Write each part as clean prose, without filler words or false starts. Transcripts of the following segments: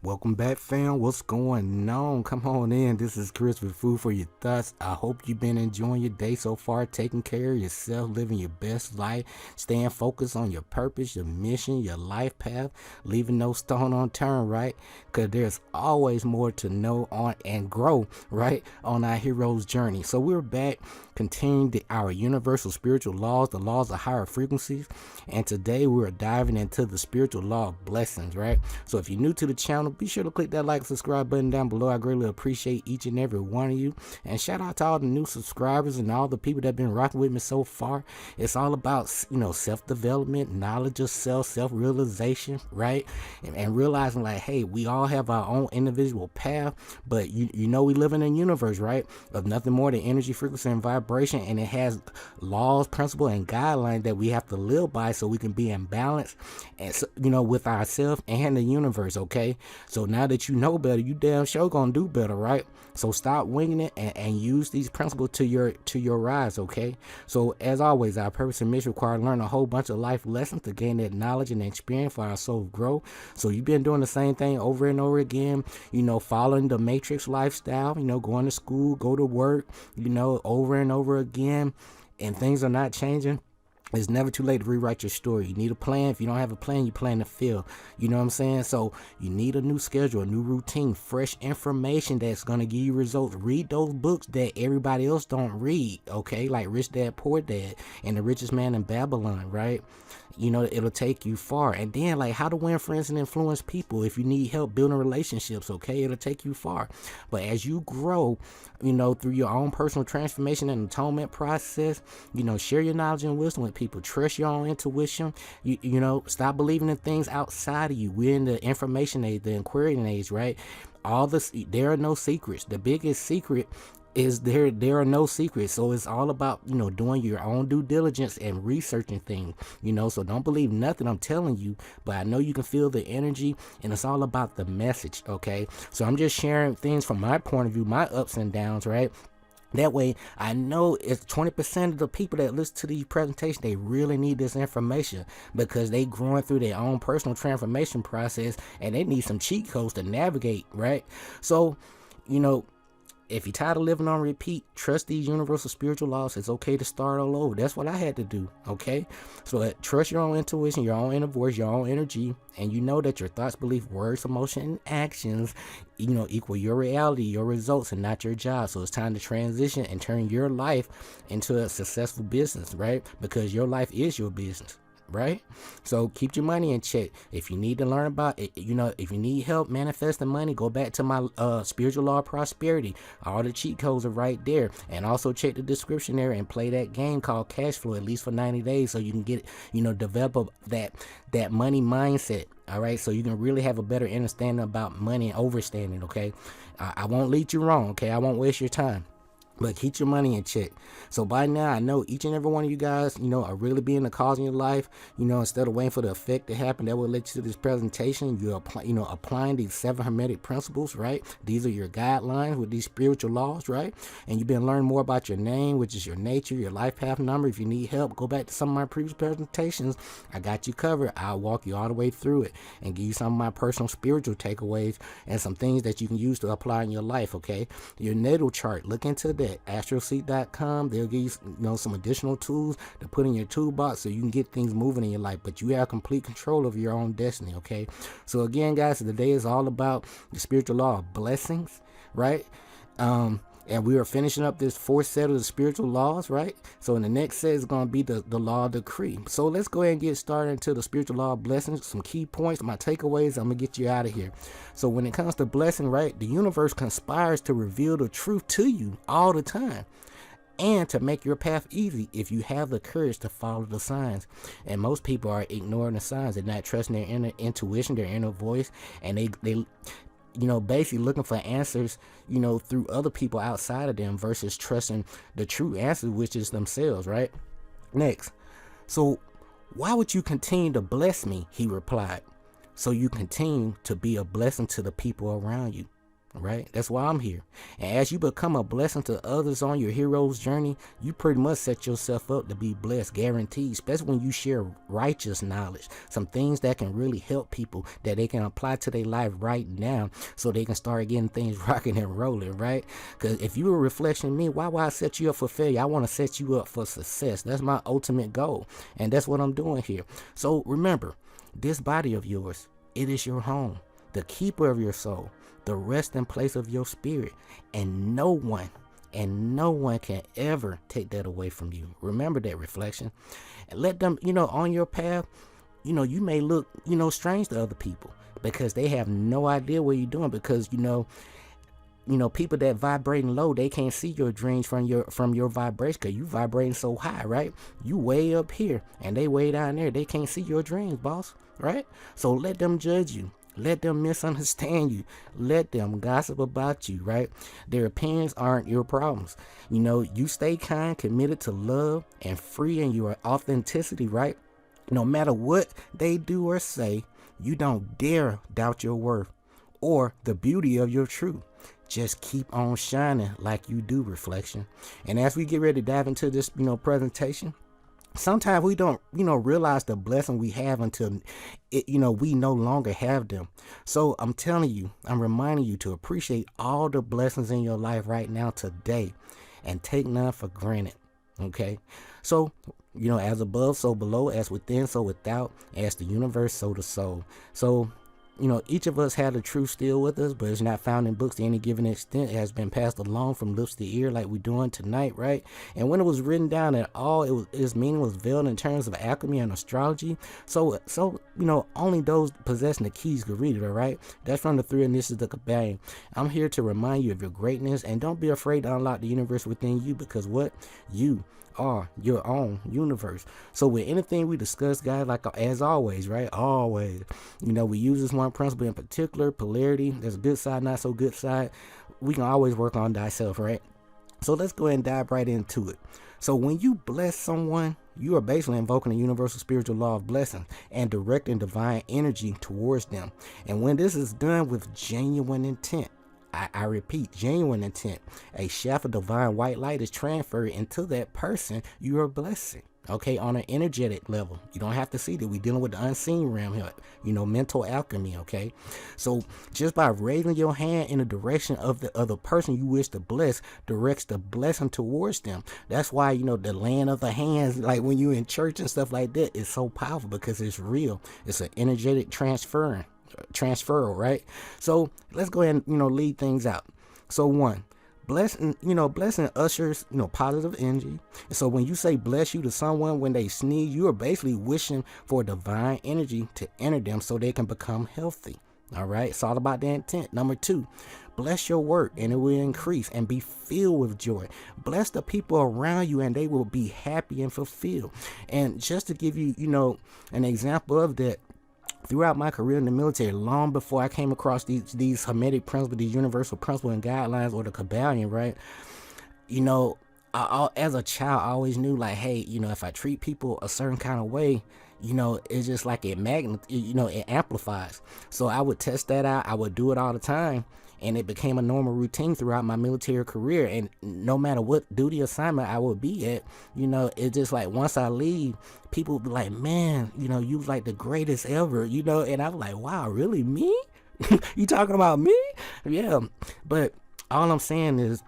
Welcome back, fam. What's going on? Come on in. This is Chris with Food for Your Thoughts. I hope you've been enjoying your day so far, taking care of yourself, living your best life, staying focused on your purpose, your mission, your life path, leaving no stone unturned, right? Because there's always more to know on and grow, right, on our hero's journey. So we're back continuing our universal spiritual laws, the laws of higher frequencies. And today we're diving into the spiritual law of blessings, right? So if you're new to the channel, be sure to click that like and subscribe button down below. I greatly appreciate each and every one of you. And shout out to all the new subscribers and all the people that have been rocking with me so far. It's all about, self-development, knowledge of self, self-realization, right? And realizing like, hey, we all have our own individual path, but you know we live in a universe, right, of nothing more than energy, frequency, and vibration, and it has laws, principles, and guidelines that we have to live by so we can be in balance, and with ourselves and the universe. Okay, so now that you know better, you damn sure gonna do better, right? So stop winging it and use these principles to your rise. Okay, so as always, our purpose and mission require to learn a whole bunch of life lessons to gain that knowledge and experience for our soul grow. So you've been doing the same thing over and over again, following the matrix lifestyle, going to school, go to work, over and over again, and things are not changing. It's never too late to rewrite your story. You need a plan. If you don't have a plan, you plan to fail. You know what I'm saying? So you need a new schedule, a new routine, fresh information that's going to give you results. Read those books that everybody else don't read, okay? Like Rich Dad, Poor Dad, and The Richest Man in Babylon, right? It'll take you far. And then, like, how to win friends and influence people. If you need help building relationships, okay, it'll take you far. But as you grow, through your own personal transformation and atonement process, share your knowledge and wisdom with people. Trust your own intuition. Stop believing in things outside of you. We're in the information age, the inquiring age, right? There are no secrets. The biggest secret is there are no secrets. So it's all about doing your own due diligence and researching things, so don't believe nothing I'm telling you, but I know you can feel the energy, and it's all about the message. Okay, so I'm just sharing things from my point of view, my ups and downs, right? That way, I know it's 20% of the people that listen to these presentations, they really need this information because they growing through their own personal transformation process, and they need some cheat codes to navigate, right? So, if you're tired of living on repeat, trust these universal spiritual laws. It's okay to start all over. That's what I had to do, okay? So trust your own intuition, your own inner voice, your own energy, and you know that your thoughts, beliefs, words, emotions, and actions, equal your reality, your results, and not your job. So it's time to transition and turn your life into a successful business, right? Because your life is your business. Right? So keep your money in check. If you need to learn about it, if you need help manifesting money, go back to my spiritual law of prosperity. All the cheat codes are right there. And also check the description there and play that game called cash flow, at least for 90 days, so you can get, develop that money mindset. All right, so you can really have a better understanding about money and overstanding. Okay, I won't lead you wrong. Okay, I won't waste your time, but keep your money in check. So by now, I know each and every one of you guys, are really being the cause in your life. Instead of waiting for the effect to happen, that will lead you to this presentation. You're applying these 7 hermetic principles, right? These are your guidelines with these spiritual laws, right? And you've been learning more about your name, which is your nature, your life path number. If you need help, go back to some of my previous presentations. I got you covered. I'll walk you all the way through it and give you some of my personal spiritual takeaways and some things that you can use to apply in your life, okay? Your natal chart, look into that. Astroseek.com. They'll give you some additional tools to put in your toolbox so you can get things moving in your life, but you have complete control of your own destiny. Okay, so again, guys, today is all about the spiritual law of blessings, right? And we are finishing up this 4th set of the spiritual laws, right? So in the next set is going to be the law of decree. So let's go ahead and get started into the spiritual law of blessings. Some key points, my takeaways. I'm going to get you out of here. So when it comes to blessing, right, the universe conspires to reveal the truth to you all the time, and to make your path easy if you have the courage to follow the signs. And most people are ignoring the signs. They're not trusting their inner intuition, their inner voice, and they basically looking for answers, through other people outside of them versus trusting the true answer, which is themselves, right? Next, so why would you continue to bless me? He replied. So you continue to be a blessing to the people around you. right? That's why I'm here. And as you become a blessing to others on your hero's journey, you pretty much set yourself up to be blessed, guaranteed, especially when you share righteous knowledge, some things that can really help people that they can apply to their life right now so they can start getting things rocking and rolling, right? Because if you're a reflection of me, why would I set you up for failure? I want to set you up for success. That's my ultimate goal, and that's what I'm doing here. So remember, this body of yours, it is your home, the keeper of your soul, the resting place of your spirit, and no one can ever take that away from you. Remember that, reflection. And let them, on your path, you may look, strange to other people because they have no idea what you're doing, because, people that vibrating low, they can't see your dreams from your vibration, because you vibrating so high, right? You way up here and they way down there. They can't see your dreams, boss, right? So let them judge you. Let them misunderstand you. Let them gossip about you, right? Their opinions aren't your problems. You stay kind, committed to love, and free in your authenticity, right? No matter what they do or say, you don't dare doubt your worth or the beauty of your truth. Just keep on shining like you do, reflection. And as we get ready to dive into this, presentation, sometimes we don't, realize the blessing we have until we no longer have them. So I'm telling you, I'm reminding you to appreciate all the blessings in your life right now, today, and take none for granted. Okay. So, as above, so below, as within, so without, as the universe, so the soul. So, each of us had a truth still with us, but it's not found in books to any given extent. It has been passed along from lips to ear like we're doing tonight, right? And when it was written down at all, its meaning was veiled in terms of alchemy and astrology. So only those possessing the keys could read it, all right? That's from the three initials of the Kabbalion. I'm here to remind you of your greatness, and don't be afraid to unlock the universe within you, because what? You are your own universe. So with anything we discuss, guys, like as always, right? Always, we use this one principle in particular, polarity. There's a good side, not so good side. We can always work on thyself, right? So let's go ahead and dive right into it. So when you bless someone, you are basically invoking the universal spiritual law of blessing and directing divine energy towards them. And when this is done with genuine intent, I repeat, genuine intent, a shaft of divine white light is transferred into that person you are blessing. Okay, on an energetic level. You don't have to see that. We're dealing with the unseen realm here, mental alchemy. Okay, so just by raising your hand in the direction of the other person you wish to bless, directs the blessing towards them. That's why, the laying of the hands, like when you're in church and stuff like that, is so powerful, because it's real. It's an energetic transferal, right? So let's go ahead and lead things out. So one, blessing ushers positive energy. So when you say bless you to someone, when they sneeze, you are basically wishing for divine energy to enter them so they can become healthy. All right, it's all about the intent. Number two, bless your work and it will increase and be filled with joy. Bless the people around you and they will be happy and fulfilled. And just to give you an example of that, throughout my career in the military, long before I came across these Hermetic principles, these universal principles and guidelines, or the Kabbalion, right? As a child, I always knew, like, hey, if I treat people a certain kind of way, it's just like it amplifies. So I would test that out. I would do it all the time. And it became a normal routine throughout my military career. And no matter what duty assignment I would be at, it's just like once I leave, people would be like, man, you was like the greatest ever, and I'm like, wow, really, me? You talking about me? Yeah. But all I'm saying is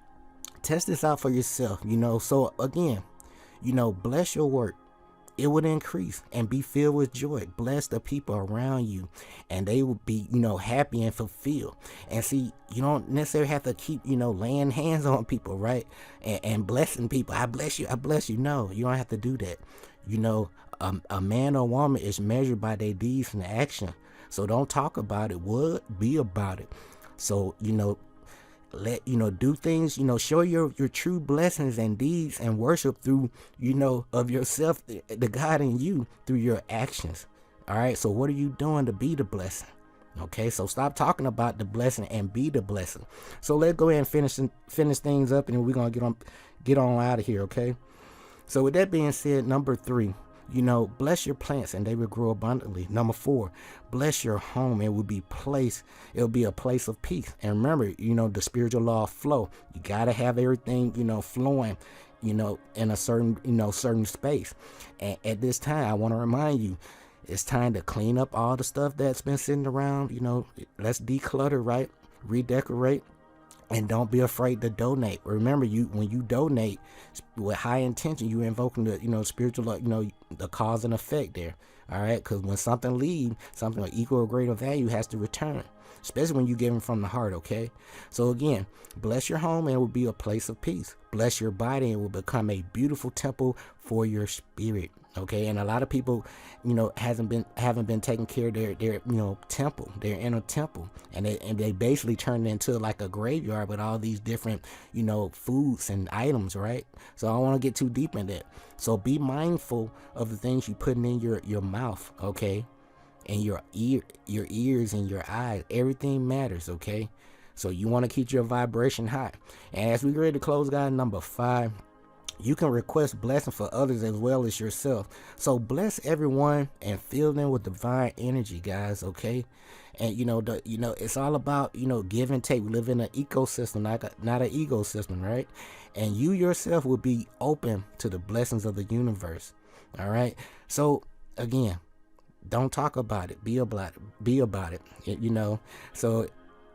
test this out for yourself, So again, bless your work. It would increase and be filled with joy. Bless the people around you and they will be, happy and fulfilled. And see, you don't necessarily have to keep, laying hands on people, right? And blessing people. I bless you. I bless you. No, you don't have to do that. A man or woman is measured by their deeds and action. So don't talk about it. Be about it. So, do things, show your true blessings and deeds and worship through, of yourself, the God in you, through your actions. All right. So what are you doing to be the blessing? Okay. So stop talking about the blessing and be the blessing. So let's go ahead and finish things up, and then we're going to get on out of here. Okay. So with that being said, number three, Bless your plants and they will grow abundantly. Number 4, bless your home. It will be a place of peace. And remember, the spiritual law of flow. You gotta have everything, flowing, in a certain space. And at this time, I want to remind you, it's time to clean up all the stuff that's been sitting around. Let's declutter, right? Redecorate. And don't be afraid to donate. Remember, when you donate with high intention, you invoking the spiritual, the cause and effect there. All right, because when something leaves, something of equal or greater value has to return, especially when you give them from the heart. Okay, so again, bless your home and it will be a place of peace. Bless your body and it will become a beautiful temple for your spirit. Okay, and a lot of people, haven't been taking care of their temple, their inner temple, and they basically turn it into like a graveyard with all these different, foods and items, right? So I don't want to get too deep in that. So be mindful of the things you putting in your mouth, okay, and your ears and your eyes. Everything matters, okay. So you want to keep your vibration high. And as we get ready to close, guys, number 5. You can request blessing for others as well as yourself. So bless everyone and fill them with divine energy, guys. Okay, and it's all about give and take. We live in an ecosystem, not an ecosystem, right? And you yourself will be open to the blessings of the universe. All right. So again, don't talk about it. Be about it. So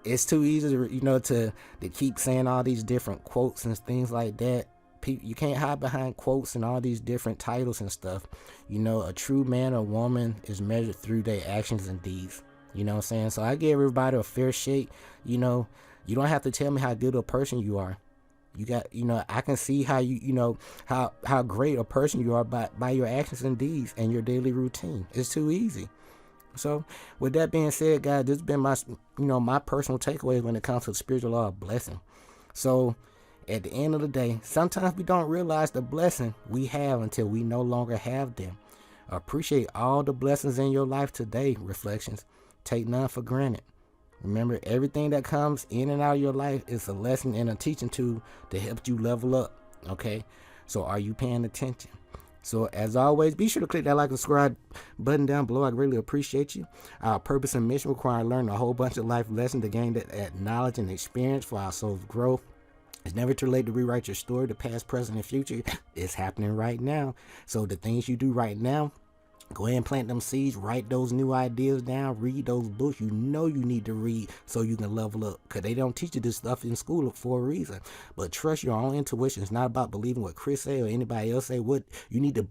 it's too easy to keep saying all these different quotes and things like that. You can't hide behind quotes and all these different titles and stuff. A true man or woman is measured through their actions and deeds. You know what I'm saying? So I give everybody a fair shake. You don't have to tell me how good a person you are. You got, I can see how how great a person you are by your actions and deeds and your daily routine. It's too easy. So with that being said, guys, this has been my, my personal takeaways when it comes to the spiritual law of blessing. So at the end of the day, sometimes we don't realize the blessing we have until we no longer have them. Appreciate all the blessings in your life today, Reflections. Take none for granted. Remember, everything that comes in and out of your life is a lesson and a teaching tool to help you level up. Okay? So are you paying attention? So as always, be sure to click that like and subscribe button down below. I really appreciate you. Our purpose and mission require learning a whole bunch of life lessons to gain that knowledge and experience for our soul's growth. It's never too late to rewrite your story. The past, present, and future is happening right now. So the things you do right now, go ahead and plant them seeds. Write those new ideas down. Read those books you need to read so you can level up. Because they don't teach you this stuff in school for a reason. But trust your own intuition. It's not about believing what Chris say or anybody else say. What you need to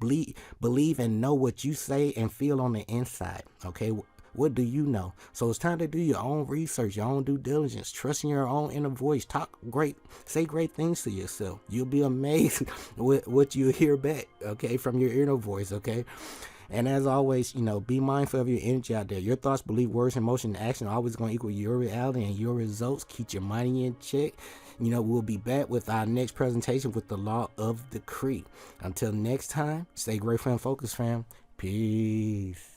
believe and know what you say and feel on the inside. Okay? What do you know? So it's time to do your own research, your own due diligence, trust in your own inner voice. Say great things to yourself. You'll be amazed with what you hear back, okay, from your inner voice, okay? And as always, be mindful of your energy out there. Your thoughts, belief, words, emotion, and action are always going to equal your reality and your results. Keep your money in check. We'll be back with our next presentation with the law of decree. Until next time, stay grateful and focused, fam. Peace.